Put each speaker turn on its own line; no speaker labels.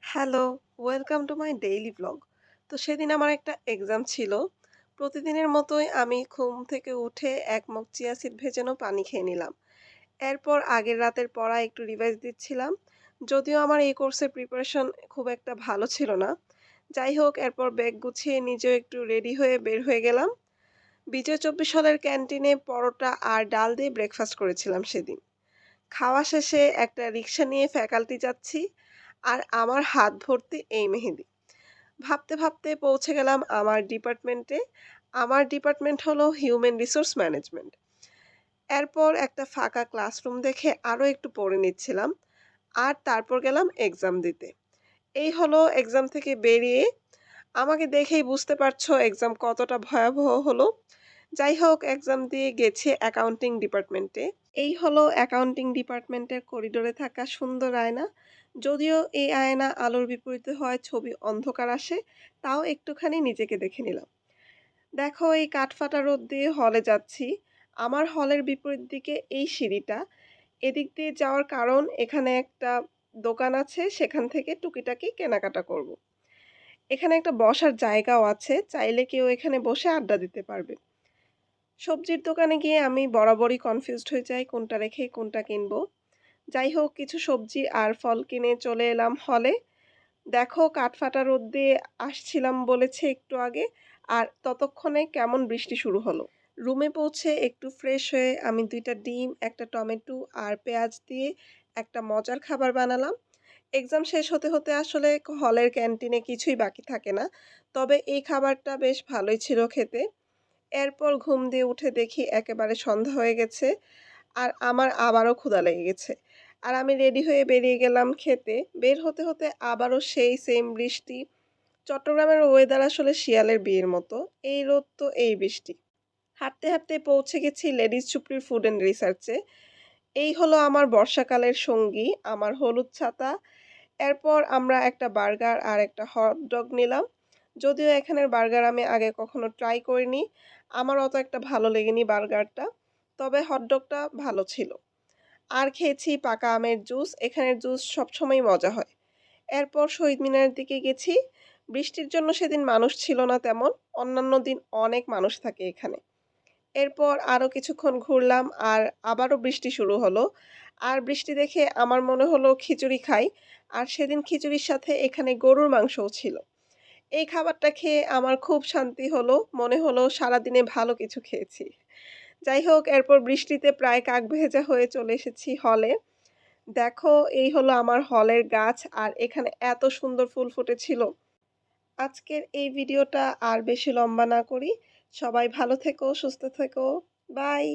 Hello, welcome to my daily blog. তো সেদিন আমার একটা এক্সাম ছিল। প্রতিদিনের মতোই আমি ঘুম থেকে উঠে ১ মগ চিয়া সিড ভেজানো পানি খেয়ে নিলাম। এরপর আগের রাতের পড়া একটু রিভাইজ দিচ্ছিলাম। যদিও আমার এই কোর্সের প্রিপারেশন খুব একটা ভালো ছিল না। যাই হোক এরপর ব্যাগ গুছিয়ে নিজেও একটু রেডি হয়ে বের হয়ে গেলাম। বিজয় চব্বিশ হলের ক্যান্টিনে পরোটা আর ডাল দিয়ে ব্রেকফাস্ট করেছিলাম সেদিন। খাওয়া শেষে একটা রিক্সা নিয়ে ফ্যাকাল্টি যাচ্ছি আর আমার হাত ভর্তি এই মেহেদি। ভাবতে ভাবতে পৌঁছে গেলাম আমার ডিপার্টমেন্টে। আমার ডিপার্টমেন্ট হলো হিউম্যান রিসোর্স ম্যানেজমেন্ট। এরপর একটা ফাঁকা ক্লাসরুম দেখে আরো একটু পড়ে নিচ্ছিলাম আর তারপর গেলাম এক্সাম দিতে। এই হলো এক্সাম থেকে বেরিয়ে আমাকে দেখেই বুঝতে পারছো এক্সাম কতটা ভয়াবহ হলো। যাই হোক এক্সাম দিয়ে গেছি অ্যাকাউন্টিং ডিপার্টমেন্টে। এই হলো অ্যাকাউন্টিং ডিপার্টমেন্টের করিডোরে থাকা সুন্দর আয়না। যদিও এই আয়না আলোর বিপরীতে হয় ছবি অন্ধকার আসে, তাও একটুখানি নিজেকে দেখে নিলাম। দেখো এই কাঠফাটা রোদ দিয়ে হলে যাচ্ছি। আমার হলের বিপরীত দিকে এই সিঁড়িটা। এদিক দিয়ে যাওয়ার কারণ এখানে একটা দোকান আছে, সেখান থেকে টুকিটাকি কেনাকাটা করব। এখানে একটা বসার জায়গাও আছে, চাইলে কেউ এখানে বসে আড্ডা দিতে পারবে। সবজির দোকানে গিয়ে আমি বরাবরই কনফিউজড হয়ে যাই কোনটা রেখে কোনটা কিনবো। যাই হোক কিছু সবজি আর ফল কিনে চলে এলাম হলে। দেখো কাঠফাটা রোদ দিয়ে আসছিলাম বলেছে একটু আগে, আর ততক্ষণে কেমন বৃষ্টি শুরু হলো। রুমে পৌঁছে একটু ফ্রেশ হয়ে আমি ২টা ডিম, একটা টমেটো আর পেঁয়াজ দিয়ে একটা মজার খাবার বানালাম। এক্সাম শেষ হতে হতে আসলে হলের ক্যান্টিনে কিছুই বাকি থাকে না। তবে এই খাবারটা বেশ ভালোই ছিল খেতে। এরপর ঘুম দিয়ে উঠে দেখি একেবারে সন্ধ্যা হয়ে গেছে আর আমার আবারও ক্ষুধা লেগে গেছে। আর আমি রেডি হয়ে বেরিয়ে গেলাম খেতে। বের হতে হতে আবারও সেই সেম বৃষ্টি। চট্টগ্রামের ওয়েদার আসলে শিয়ালের বিয়ের মতো। এই রোদ তো এই বৃষ্টি। হাঁটতে হাঁটতে পৌঁছে গেছি লেডিস সুপ্রির ফুড অ্যান্ড রিসার্চে। এই হলো আমার বর্ষাকালের সঙ্গী, আমার হলুদ ছাতা। এরপর আমরা একটা বার্গার আর একটা হটডগ নিলাম। যদিও এখানের বার্গার আমি আগে কখনো ট্রাই করিনি। আমার অত একটা ভালো লেগেনি বার্গারটা। তবে হটডগটা ভালো ছিল। আর খেয়েছি পাকা আমের জুস। এখানের জুস সবসময়ই মজা হয়। এরপর শহীদ মিনারের দিকে গেছি। বৃষ্টির জন্য সেদিন মানুষ ছিল না তেমন। অন্যান্য দিন অনেক মানুষ থাকে এখানে। এরপর আরো কিছুক্ষণ ঘুরলাম আর আবারও বৃষ্টি শুরু হলো। আর বৃষ্টি দেখে আমার মনে হলো খিচুড়ি খাই। আর সেদিন খিচুড়ির সাথে এখানে গরুর মাংসও ছিল। এই খাবারটা খেয়ে আমার খুব শান্তি হলো। মনে হলো সারাদিনে ভালো কিছু খেয়েছি। যাই হোক এরপর বৃষ্টিতে প্রায় কাকভেজা হয়ে চলে এসেছি হলে। দেখো এই হলো আমার হলের গাছ আর এখানে এত সুন্দর ফুল ফুটেছিল। আজকের এই ভিডিওটা আর বেশি লম্বা না করি। সবাই ভালো থেকো, সুস্থ থেকো। বাই।